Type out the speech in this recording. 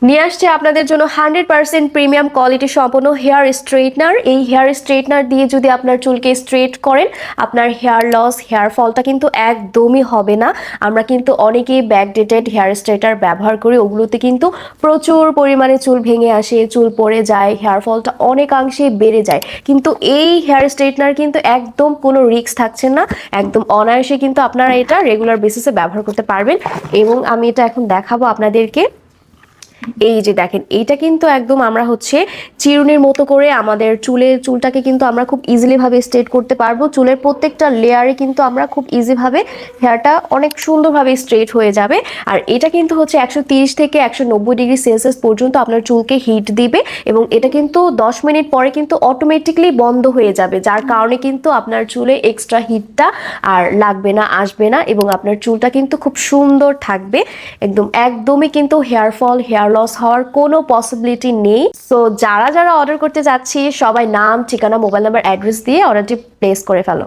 নিয়ে আসছে আপনাদের জন্য 100% প্রিমিয়াম কোয়ালিটি সম্পন্ন হেয়ার স্ট্রেটনার। এই হেয়ার স্ট্রেটনার দিয়ে যদি আপনার চুলকে স্ট্রেট করেন, আপনার হেয়ার লস, হেয়ার ফলটা কিন্তু একদমই হবে না। আমরা কিন্তু অনেকেই ব্যাকডেটেড হেয়ার স্ট্রেটার ব্যবহার করি, ওগুলোতে কিন্তু প্রচুর পরিমাণে চুল ভেঙে আসে, চুল পড়ে যায়, হেয়ার ফলটা অনেকাংশে বেড়ে যায়। কিন্তু এই হেয়ার স্ট্রেটনার কিন্তু একদম কোনো রিস্ক থাকছে না, একদম অনায়াসে কিন্তু আপনারা এটা রেগুলার বেসিসে ব্যবহার করতে পারবেন। এবং আমি এটা এখন দেখাবো আপনাদেরকে। এই যে দেখেন, এইটা কিন্তু একদম আমরা হচ্ছে চিরুনির মতো করে আমাদের চুলটাকে কিন্তু আমরা খুব ইজিলি ভাবে স্ট্রেট করতে পারবো। চুলের প্রত্যেকটা লেয়ারে কিন্তু আমরা খুব ইজি ভাবে হেয়ারটা অনেক সুন্দরভাবে স্ট্রেট হয়ে যাবে। আর এটা কিন্তু হচ্ছে 130 থেকে 190 ডিগ্রি সেলসিয়াস পর্যন্ত আপনার চুলকে হিট দিবে, এবং এটা কিন্তু 10 মিনিট পরে কিন্তু অটোমেটিকলি বন্ধ হয়ে যাবে, যার কারণে কিন্তু আপনার চুলে এক্সট্রা হিটটা আর লাগবে না, আসবে না, এবং আপনার চুলটা কিন্তু খুব সুন্দর থাকবে। একদমই কিন্তু হেয়ার ফল, হেয়ার লস হওয়ার কোনো পসিবিলিটি নেই। সো যারা যারা অর্ডার করতে যাচ্ছি, সবাই নাম, ঠিকানা, মোবাইল নাম্বার, অ্যাড্রেস দিয়ে অর্ডারটি প্লেস করে ফেলো।